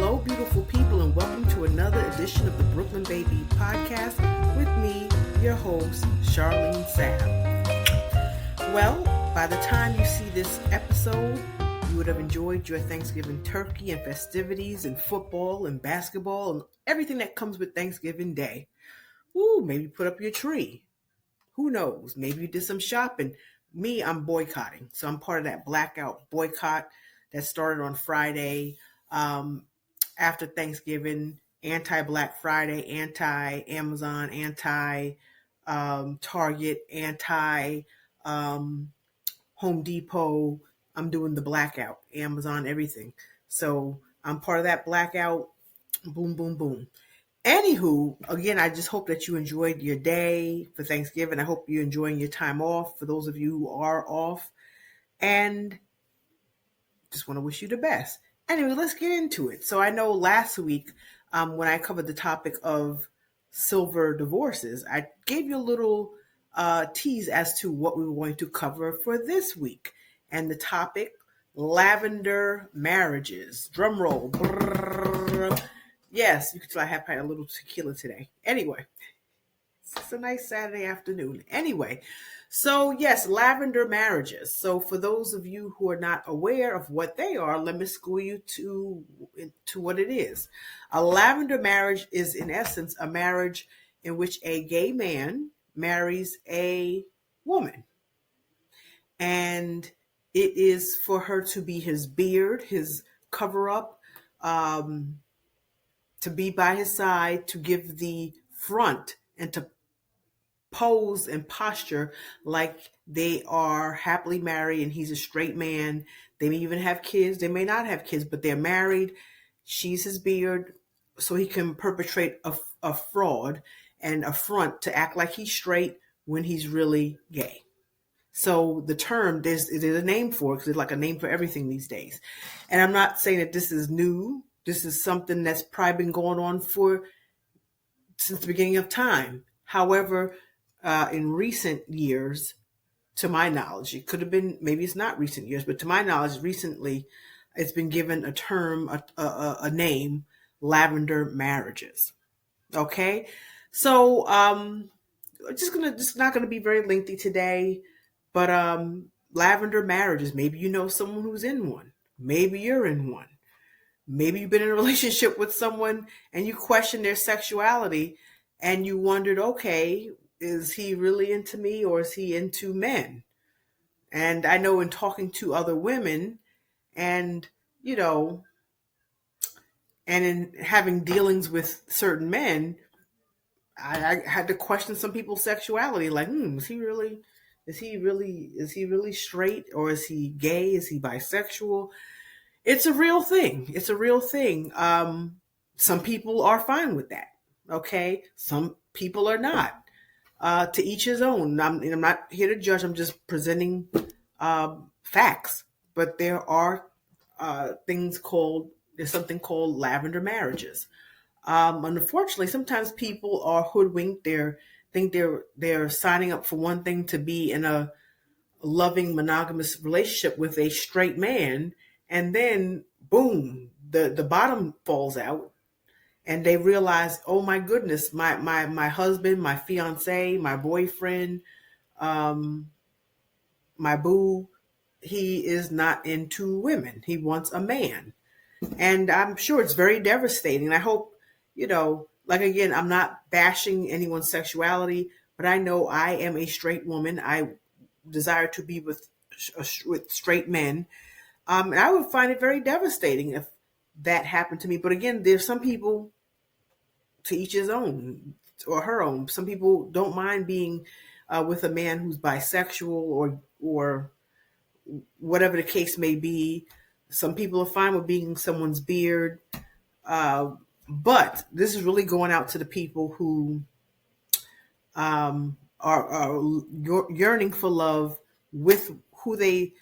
Hello, beautiful people, and welcome to another edition of the Brooklyn Baby Podcast with me, your host, Charlene Sapp. Well, by the time you see this episode, you would have enjoyed your Thanksgiving turkey and festivities and football and basketball and everything that comes with Thanksgiving Day. Ooh, maybe put up your tree. Who knows? Maybe you did some shopping. Me, I'm boycotting. So I'm part of that blackout boycott that started on Friday. After Thanksgiving, anti-Black Friday, anti-Amazon, anti-Target, anti-Home Depot. I'm doing the blackout, Amazon, everything. So I'm part of that blackout. Boom, boom, boom. Anywho, again, I just hope that you enjoyed your day for Thanksgiving. I hope you're enjoying your time off for those of you who are off. And just want to wish you the best. Anyway, let's get into it. So I know last week when I covered the topic of silver divorces, I gave you a little tease as to what we were going to cover for this week. And the topic, lavender marriages. Drum roll. Brrr. Yes, you can tell I have had a little tequila today. Anyway, it's a nice Saturday afternoon. Anyway, so yes, lavender marriages. So for those of you who are not aware of what they are, let me school you to what it is. A lavender marriage is in essence a marriage in which a gay man marries a woman. And it is for her to be his beard, his cover up, to be by his side, to give the front and to pose and posture like they are happily married and he's a straight man. They may even have kids. They may not have kids, but they're married. She's his beard, so he can perpetrate a fraud and a front to act like he's straight when he's really gay. So the term, there's a name for it because it's like a name for everything these days. And I'm not saying that this is new. This is something that's probably been going on since the beginning of time. However, in recent years, to my knowledge, it could have been, maybe it's not recent years, but to my knowledge, recently, it's been given a term, a name, lavender marriages. Okay, so just not gonna be very lengthy today, but lavender marriages. Maybe you know someone who's in one. Maybe you're in one. Maybe you've been in a relationship with someone and you question their sexuality and you wondered, okay, is he really into me or is he into men? And I know in talking to other women and, and in having dealings with certain men, I had to question some people's sexuality. Like, is he really straight or is he gay? Is he bisexual? It's a real thing. It's a real thing. Some people are fine with that. Okay. Some people are not. To each his own. I'm not here to judge. I'm just presenting facts. But there are there's something called lavender marriages. Unfortunately, sometimes people are hoodwinked. They're signing up for one thing to be in a loving monogamous relationship with a straight man, and then boom, the bottom falls out. And they realize, oh my goodness, my husband, my fiance, my boyfriend, my boo, he is not into women. He wants a man. And I'm sure it's very devastating. I hope, again, I'm not bashing anyone's sexuality, but I know I am a straight woman. I desire to be with straight men. And I would find it very devastating if that happened to me. But again, there's some people, to each his own or her own. Some people don't mind being with a man who's bisexual or whatever the case may be. Some people are fine with being someone's beard. But this is really going out to the people who are yearning for love with who they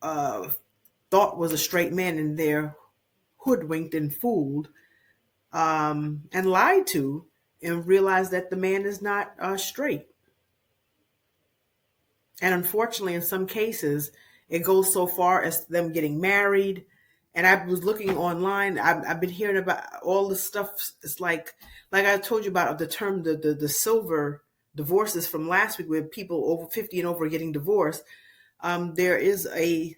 thought was a straight man, and they're hoodwinked and fooled and lied to, and realize that the man is not straight. And unfortunately, in some cases, it goes so far as them getting married And I was looking online. I've been hearing about all this stuff. It's like I told you about the term, the silver divorces from last week, where people over 50 and over are getting divorced. There is a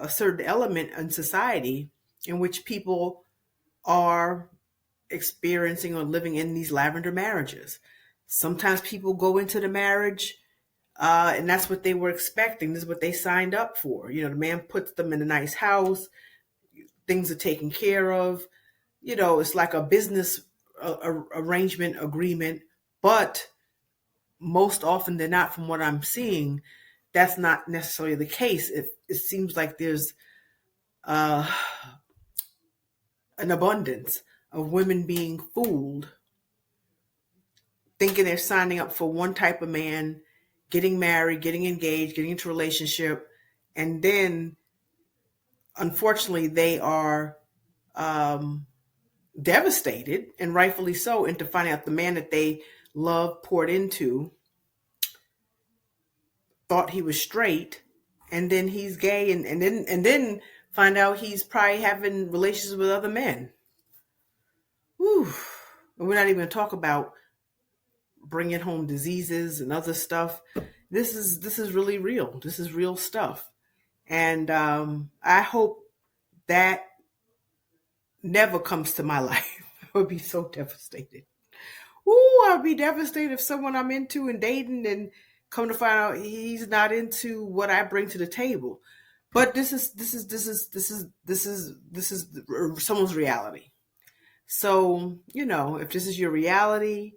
certain element in society in which people are experiencing or living in these lavender marriages. Sometimes people go into the marriage, and that's what they were expecting. This is what they signed up for. The man puts them in a nice house, things are taken care of. It's like a business arrangement agreement, but most often than not, from what I'm seeing, that's not necessarily the case. It seems like there's uh, an abundance of women being fooled, thinking they're signing up for one type of man, getting married, getting engaged, getting into a relationship, and then unfortunately they are um, devastated, and rightfully so, into finding out the man that they love, poured into, thought he was straight, and then he's gay, and then find out he's probably having relations with other men. Whew. And we're not even going to talk about bringing home diseases and other stuff. This is really real. This is real stuff, and I hope that never comes to my life. I would be so devastated. Ooh, I'd be devastated if someone I'm into and dating and come to find out he's not into what I bring to the table. But this is someone's reality. So, if this is your reality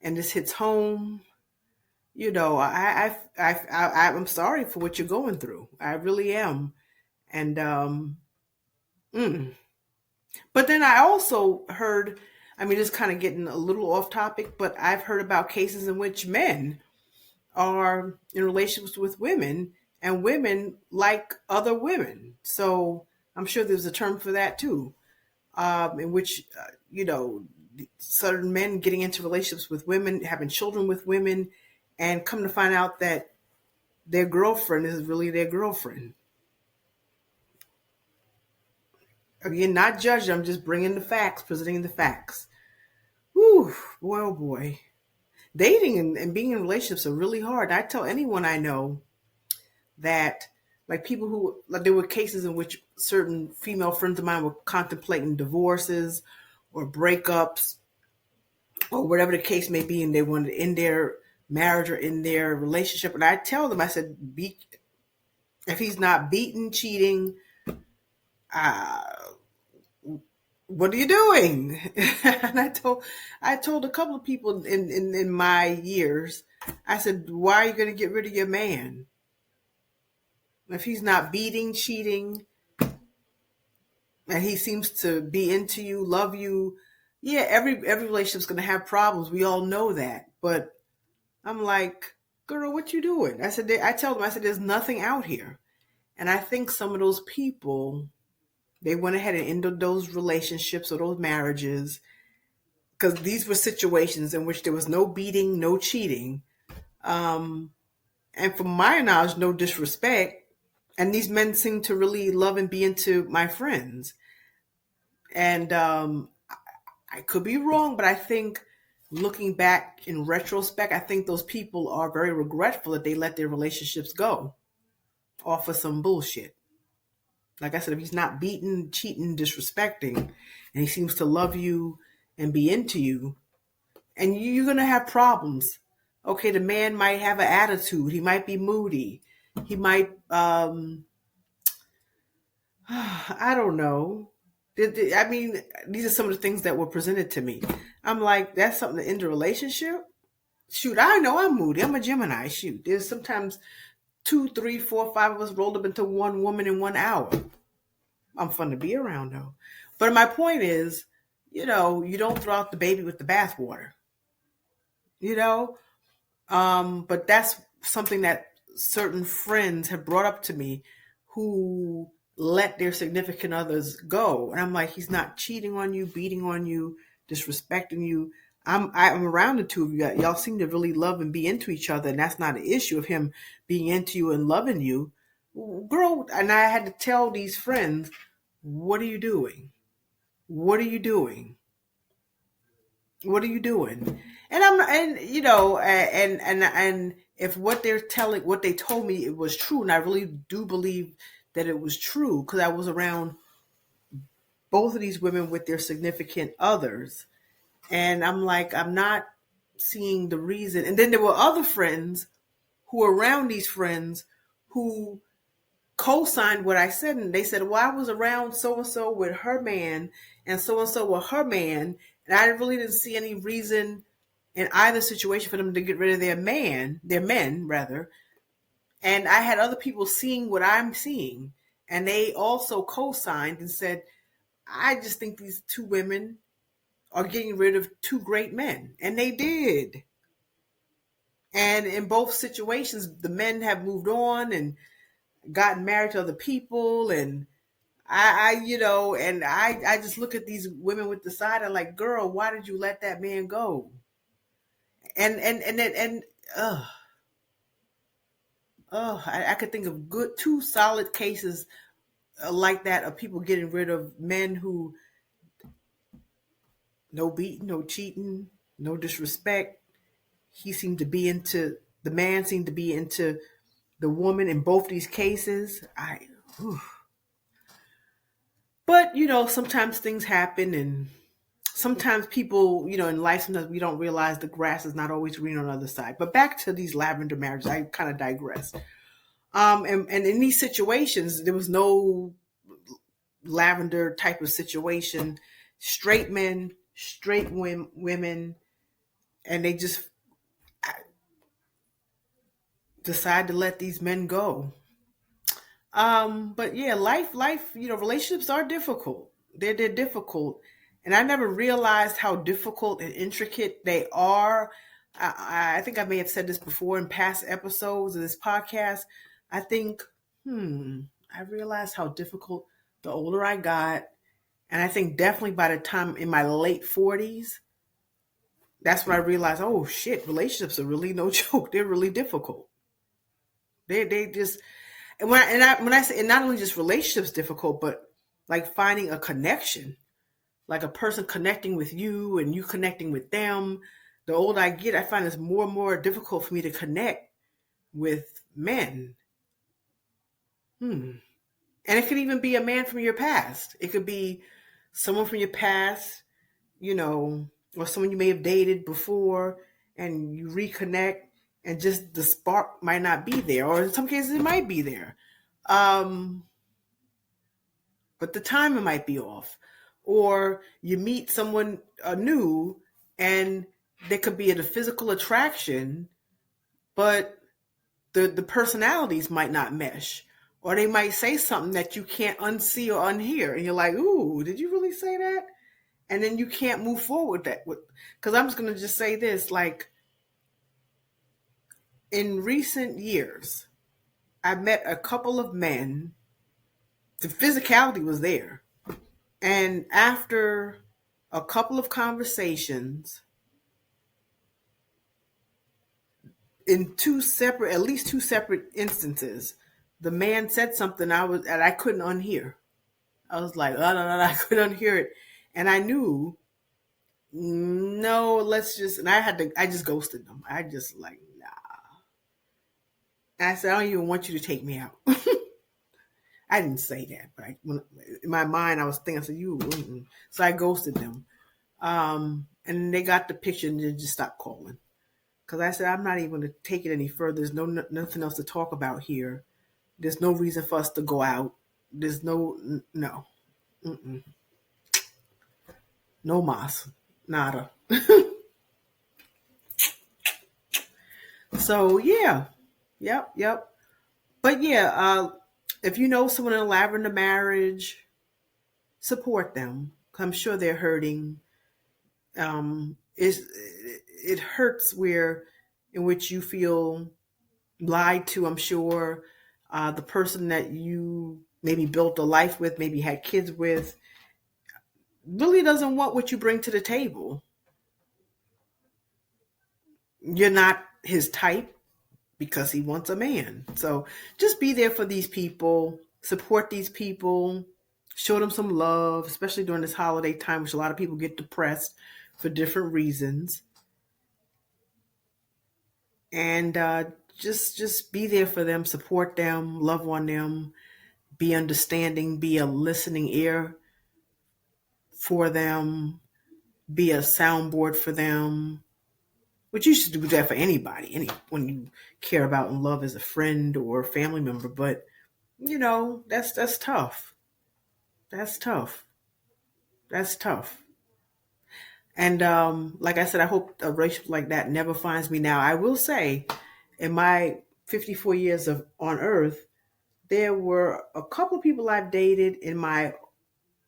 and this hits home, I'm sorry for what you're going through. I really am. And mm. But then I also heard, I mean, it's kind of getting a little off topic, but I've heard about cases in which men are in relationships with women and women like other women. So I'm sure there's a term for that too, in which, certain men getting into relationships with women, having children with women, and come to find out that their girlfriend is really their girlfriend. Again, not judging, I'm just bringing the facts, presenting the facts. Whew, boy, oh boy. Dating and being in relationships are really hard. I tell anyone I know that, like people who, like there were cases in which certain female friends of mine were contemplating divorces or breakups or whatever the case may be, and they wanted to end their marriage or in their relationship. And I tell them, I said, if he's not beating, cheating, uh, what are you doing? And I told a couple of people in my years, I said, why are you going to get rid of your man? If he's not beating, cheating, and he seems to be into you, love you, yeah, every relationship's going to have problems. We all know that. But I'm like, girl, what you doing? I tell them, I said, there's nothing out here. And I think some of those people, they went ahead and ended those relationships or those marriages because these were situations in which there was no beating, no cheating. And from my knowledge, no disrespect. And these men seem to really love and be into my friends. And I could be wrong, but I think looking back in retrospect, I think those people are very regretful that they let their relationships go off of some bullshit. Like I said, if he's not beating, cheating, disrespecting, and he seems to love you and be into you, and you're going to have problems. Okay, the man might have an attitude. He might be moody. He might, I don't know. I mean, these are some of the things that were presented to me. I'm like, that's something to end a relationship? Shoot, I know I'm moody. I'm a Gemini. Shoot, there's sometimes 2, 3, 4, 5 of us rolled up into one woman in 1 hour. I'm fun to be around though. But my point is, you don't throw out the baby with the bathwater. You know, but that's something that certain friends have brought up to me who let their significant others go. And I'm like, he's not cheating on you, beating on you, disrespecting you. I'm around the two of you. Y'all seem to really love and be into each other, and that's not an issue of him being into you and loving you. Girl, and I had to tell these friends, What are you doing? What are you doing? What are you doing? And I'm and you know and if what they told me it was true, and I really do believe that it was true because I was around both of these women with their significant others, and I'm like, I'm not seeing the reason. And then there were other friends who were around these friends who co-signed what I said, and they said, "Well, I was around so and so with her man, and so with her man, and I really didn't see any reason in either situation for them to get rid of their men rather." And I had other people seeing what I'm seeing, and they also co-signed and said, "I just think these two women are getting rid of two great men," and they did. And in both situations, the men have moved on and gotten married to other people, and I just look at these women with the side. I'm like, girl, why did you let that man go? And I could think of good two solid cases like that of people getting rid of men who no beating, no cheating, no disrespect. He seemed to be into the man seemed to be into the woman in both these cases. But sometimes things happen, and sometimes people, in life, sometimes we don't realize the grass is not always green on the other side. But back to these lavender marriages, I kind of digress. And in these situations, there was no lavender type of situation. Straight men, straight women, and they just decide to let these men go. But yeah, life, relationships are difficult. They're difficult, and I never realized how difficult and intricate they are. I think I may have said this before in past episodes of this podcast. I think, I realized how difficult the older I got, and I think definitely by the time in my late 40s, that's when I realized, oh shit, relationships are really no joke. They're really difficult. They just when I say, and not only just relationships difficult, but like finding a connection, like a person connecting with you and you connecting with them. The older I get, I find it's more and more difficult for me to connect with men. And it could even be a man from your past. It could be someone from your past, or someone you may have dated before, and you reconnect, and just the spark might not be there, or in some cases it might be there. Um, but the timing might be off. Or you meet someone new, and there could be a physical attraction, but the personalities might not mesh. Or they might say something that you can't unsee or unhear. And you're like, ooh, did you really say that? And then you can't move forward because I'm just going to just say this, like, in recent years, I met a couple of men. The physicality was there. And after a couple of conversations, in at least two separate instances, the man said something I couldn't unhear. I was like, oh, no, I couldn't unhear it. And I knew, no, and I just ghosted them. I just like, nah. And I said, I don't even want you to take me out. I didn't say that, but in my mind, I was thinking, I said, you. Mm-mm. So I ghosted them. And they got the picture and they just stopped calling. Because I said, I'm not even going to take it any further. There's nothing else to talk about here. There's no reason for us to go out. There's no. Mm-mm. No mas. Nada. So, yeah. Yep. But yeah, if you know someone in a lavender marriage, support them. I'm sure they're hurting. It hurts in which you feel lied to. I'm sure the person that you maybe built a life with, maybe had kids with, really doesn't want what you bring to the table. You're not his type because he wants a man. So just be there for these people, support these people, Show them some love, especially during this holiday time, which a lot of people get depressed for different reasons. And just be there for them, support them, love on them, be understanding, be a listening ear for them, be a soundboard for them. Which you should do that for anybody, when you care about and love as a friend or a family member. But that's tough. That's tough. That's tough. And like I said, I hope a relationship like that never finds me. Now, I will say, in my 54 years of on Earth, there were a couple of people I've dated in my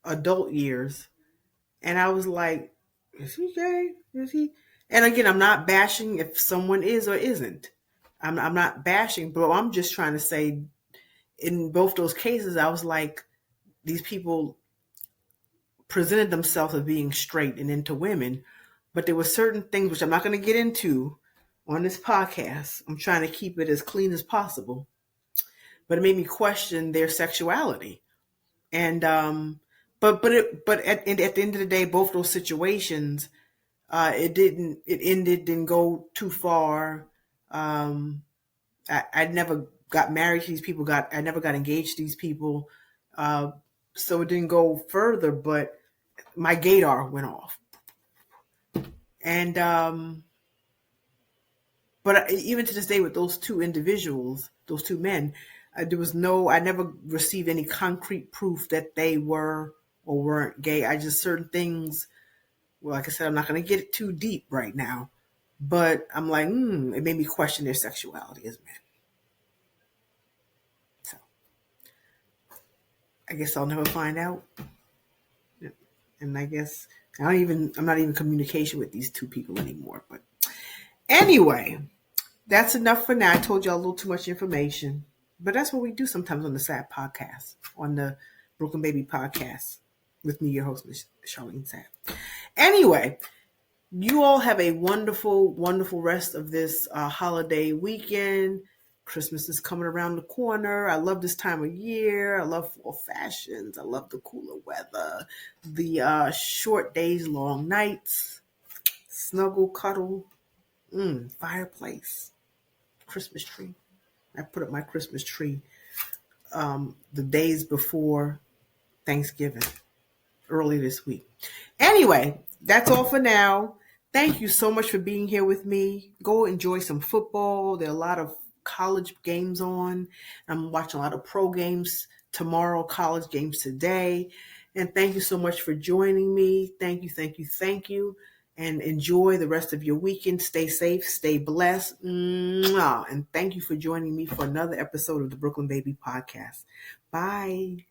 adult years, and I was like, "Is he gay? Is he?" And again, I'm not bashing if someone is or isn't. I'm not bashing, but I'm just trying to say, in both those cases, I was like, these people presented themselves as being straight and into women, but there were certain things which I'm not going to get into on this podcast. I'm trying to keep it as clean as possible, but it made me question their sexuality. And but at the end of the day, both those situations, it didn't go too far. I never got married to these people. I never got engaged to these people. So it didn't go further, but my gaydar went off. And but even to this day, with those two individuals, those two men, I never received any concrete proof that they were or weren't gay. I just, certain things, well, like I said, I'm not going to get too deep right now, but I'm like, it made me question their sexuality as men. So I guess I'll never find out. And I guess I'm not even in communication with these two people anymore. But anyway, that's enough for now. I told y'all a little too much information, but that's what we do sometimes on the SAP podcast, on the Brooklyn Baby podcast with me, your host, Ms. Charlene Sapp. Anyway, you all have a wonderful, wonderful rest of this holiday weekend. Christmas is coming around the corner. I love this time of year. I love fall fashions. I love the cooler weather, the short days, long nights, snuggle, cuddle, fireplace, Christmas tree. I put up my Christmas tree the days before Thanksgiving, early this week. Anyway, that's all for now. Thank you so much for being here with me. Go enjoy some football. There are a lot of college games on. I'm watching a lot of pro games tomorrow, college games today. And thank you so much for joining me. Thank you, thank you, thank you. And enjoy the rest of your weekend. Stay safe, stay blessed. Mwah. And thank you for joining me for another episode of the Brooklyn Baby Podcast. Bye.